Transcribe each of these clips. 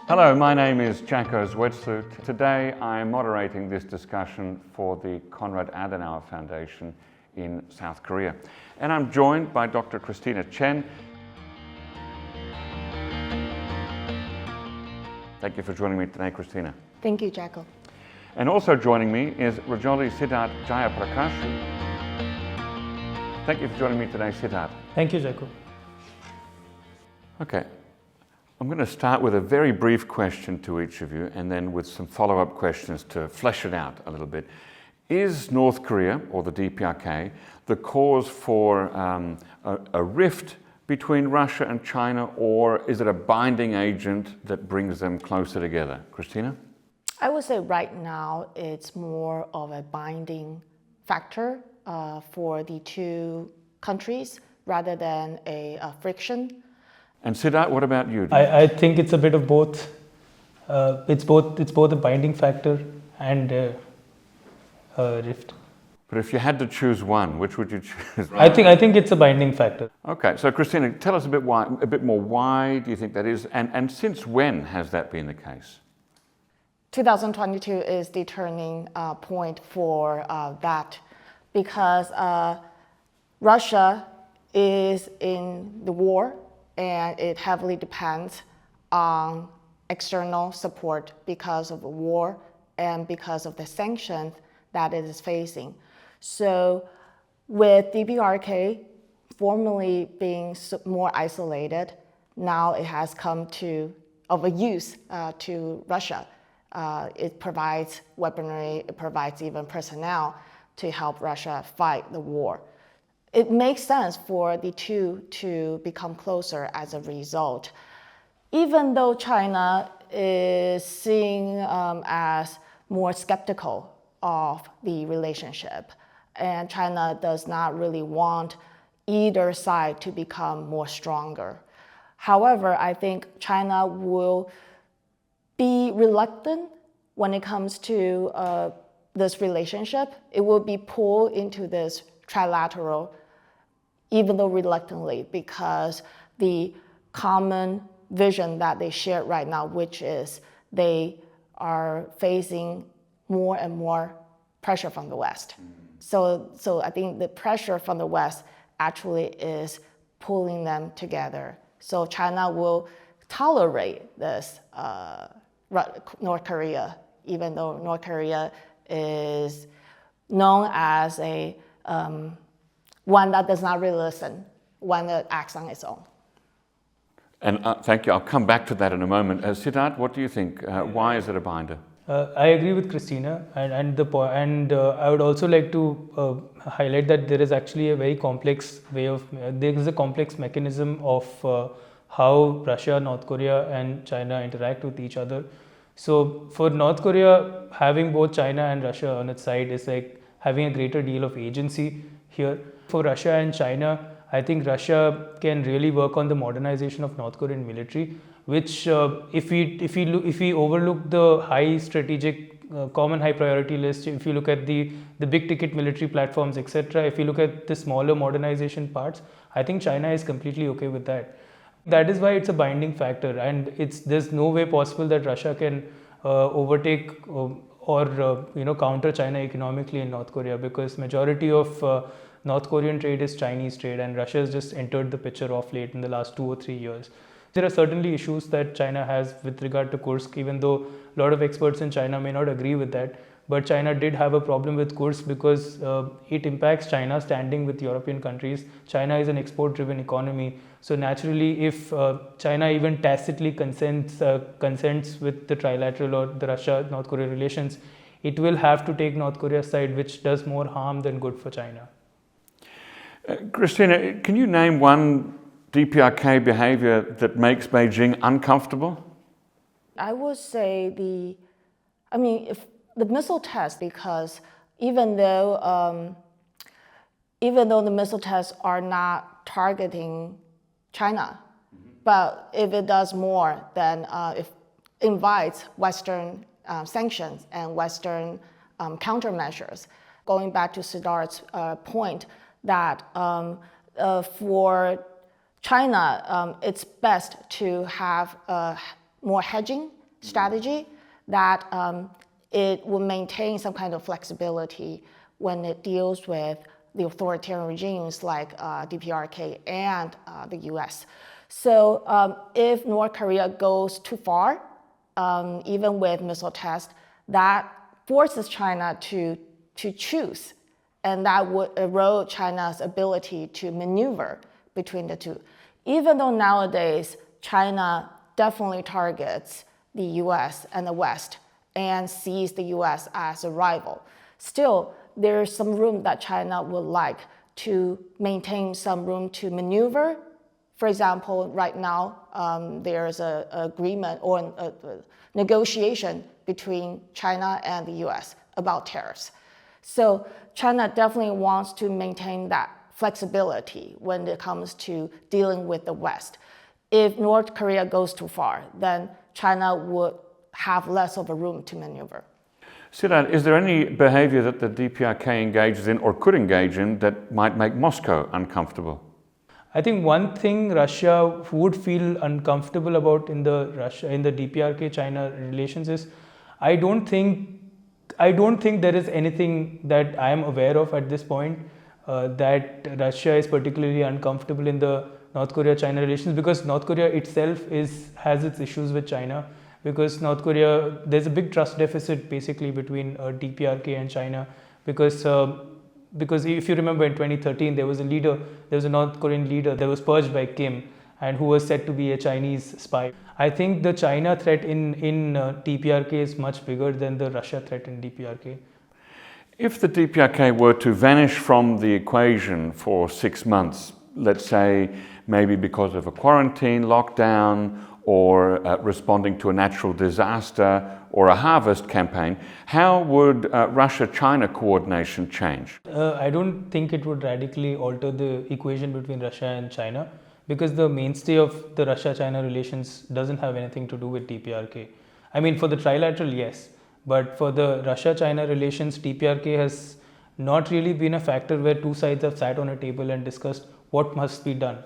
Hello, my name is Jacco Zwetsloot. Today I am moderating this discussion for the Konrad-Adenauer Foundation in South Korea. And I'm joined by Dr. Christina Chen. Thank you for joining me today, Christina. Thank you, Jacco. And also joining me is Rajoli Siddharth Jayaprakash. Thank you for joining me today, Siddharth. Thank you, Jacco. Okay, I'm going to start with a very brief question to each of you and then with some follow-up questions to flesh it out a little bit. Is North Korea, or the DPRK, the cause for a rift between Russia and China, or is it a binding agent that brings them closer together? Christina? I would say right now it's more of a binding factor for the two countries rather than a friction. And Siddharth, what about you? I think it's a bit of both. It's both a binding factor and a rift. But if you had to choose one, which would you choose? I think it's a binding factor. Okay, so Christina, tell us a bit more. Why do you think that is, and since when has that been the case? 2022 is the turning point for that because Russia is in the war and it heavily depends on external support because of the war and because of the sanctions that it is facing. So with DPRK formerly being more isolated, now it has come of a use to Russia. It provides weaponry, it provides even personnel to help Russia fight the war. It makes sense for the two to become closer as a result. Even though China is seen as more skeptical of the relationship, and China does not really want either side to become more stronger. However, I think China will be reluctant when it comes to this relationship. It will be pulled into this trilateral, even though reluctantly, because the common vision that they share right now, which is they are facing more and more pressure from the West. So I think the pressure from the West actually is pulling them together. So China will tolerate this North Korea, even though North Korea is known as a one that does not really listen, one that acts on its own. And thank you. I'll come back to that in a moment. Siddharth, what do you think? Why is it a binder? I agree with Christina, and I would also like to highlight that there is actually a very complex there is a complex mechanism of how Russia, North Korea, and China interact with each other. So for North Korea, having both China and Russia on its side is like having a greater deal of agency here. For Russia and China, I think Russia can really work on the modernization of North Korean military, which if we overlook the high strategic common high priority list, if you look at the big ticket military platforms, etc., if you look at the smaller modernization parts, I think China is completely okay with that. That is why it's a binding factor, and there's no way possible that Russia can overtake or counter China economically in North Korea, because majority of North Korean trade is Chinese trade, and Russia has just entered the picture of late in the last 2 or 3 years. There are certainly issues that China has with regard to Kursk, even though a lot of experts in China may not agree with that. But China did have a problem with Kursk because it impacts China's standing with European countries. China is an export-driven economy. So naturally, if China even tacitly consents with the trilateral or the Russia-North Korea relations, it will have to take North Korea's side, which does more harm than good for China. Christina, can you name one DPRK behavior that makes Beijing uncomfortable? I would say if the missile test, because even though the missile tests are not targeting China, but if it does more, then it invites Western sanctions and Western countermeasures. Going back to Siddharth's point, that for China, it's best to have more hedging strategy, that it will maintain some kind of flexibility when it deals with the authoritarian regimes like DPRK and the US. So if North Korea goes too far, even with missile tests, that forces China to choose, and that would erode China's ability to maneuver between the two. Even though nowadays China definitely targets the US and the West and sees the US as a rival, still there's some room that China would like to maintain some room to maneuver. For example, right now there's an agreement or a negotiation between China and the US about tariffs. So China definitely wants to maintain that flexibility when it comes to dealing with the West. If North Korea goes too far, then China would have less of a room to maneuver. Siddharth, is there any behavior that the DPRK engages in or could engage in that might make Moscow uncomfortable? I think one thing Russia would feel uncomfortable about in the DPRK-China relations is I don't think there is anything that I am aware of at this point that Russia is particularly uncomfortable in the North Korea-China relations, because North Korea itself has its issues with China, because North Korea, there's a big trust deficit basically between DPRK and China, because if you remember in 2013 there was a North Korean leader that was purged by Kim and who was said to be a Chinese spy. I think the China threat in DPRK is much bigger than the Russia threat in DPRK. If the DPRK were to vanish from the equation for 6 months, let's say maybe because of a quarantine, lockdown, or responding to a natural disaster or a harvest campaign, how would Russia-China coordination change? I don't think it would radically alter the equation between Russia and China, because the mainstay of the Russia-China relations doesn't have anything to do with DPRK. I mean, for the trilateral, yes, but for the Russia-China relations, DPRK has not really been a factor where two sides have sat on a table and discussed what must be done.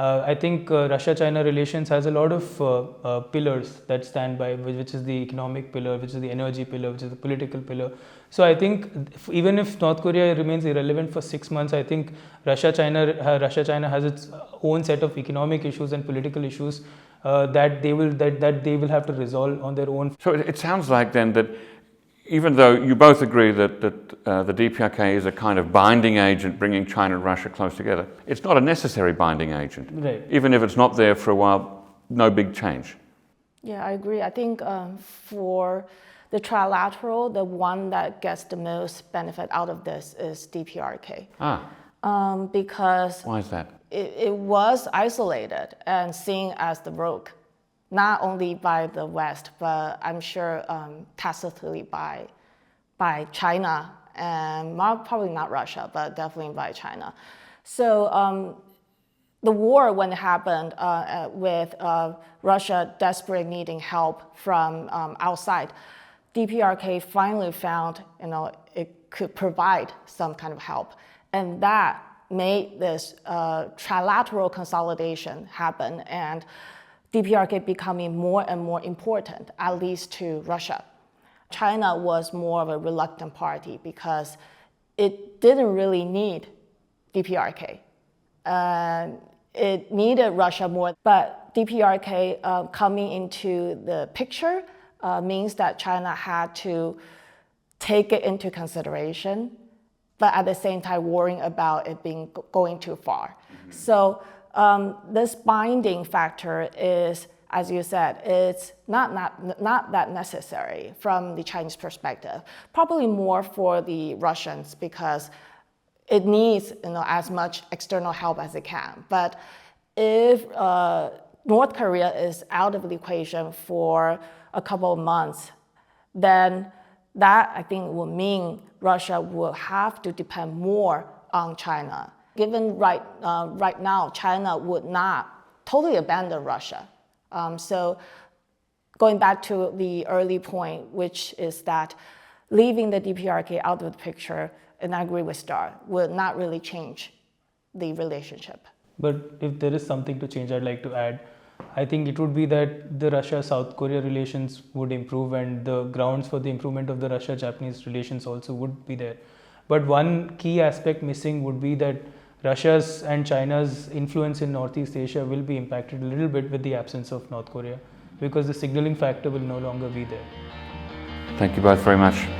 I think Russia-China relations has a lot of pillars that stand by, which is the economic pillar, which is the energy pillar, which is the political pillar. So I think even if North Korea remains irrelevant for 6 months, I think Russia-China has its own set of economic issues and political issues that they will have to resolve on their own. So it sounds like then that even though you both agree that the DPRK is a kind of binding agent bringing China and Russia close together, it's not a necessary binding agent. Right. Even if it's not there for a while, no big change. Yeah, I agree. I think for the trilateral, the one that gets the most benefit out of this is DPRK. Because why is that? It was isolated and seen as the rogue, not only by the West, but I'm sure tacitly by China, and probably not Russia, but definitely by China. So the war, when it happened with Russia desperately needing help from outside, DPRK finally found it could provide some kind of help, and that made this trilateral consolidation happen, and DPRK becoming more and more important, at least to Russia. China was more of a reluctant party because it didn't really need DPRK. It needed Russia more, but DPRK coming into the picture means that China had to take it into consideration, but at the same time worrying about it going too far. Mm-hmm. So this binding factor is, as you said, it's not that necessary from the Chinese perspective. Probably more for the Russians because it needs as much external help as it can. But if North Korea is out of the equation for a couple of months, then that I think will mean Russia will have to depend more on China. Given right now, China would not totally abandon Russia. So going back to the early point, which is that leaving the DPRK out of the picture, and I agree with Star, would not really change the relationship. But if there is something to change, I'd like to add. I think it would be that the Russia-South Korea relations would improve, and the grounds for the improvement of the Russia-Japanese relations also would be there. But one key aspect missing would be that Russia's and China's influence in Northeast Asia will be impacted a little bit with the absence of North Korea, because the signaling factor will no longer be there. Thank you both very much.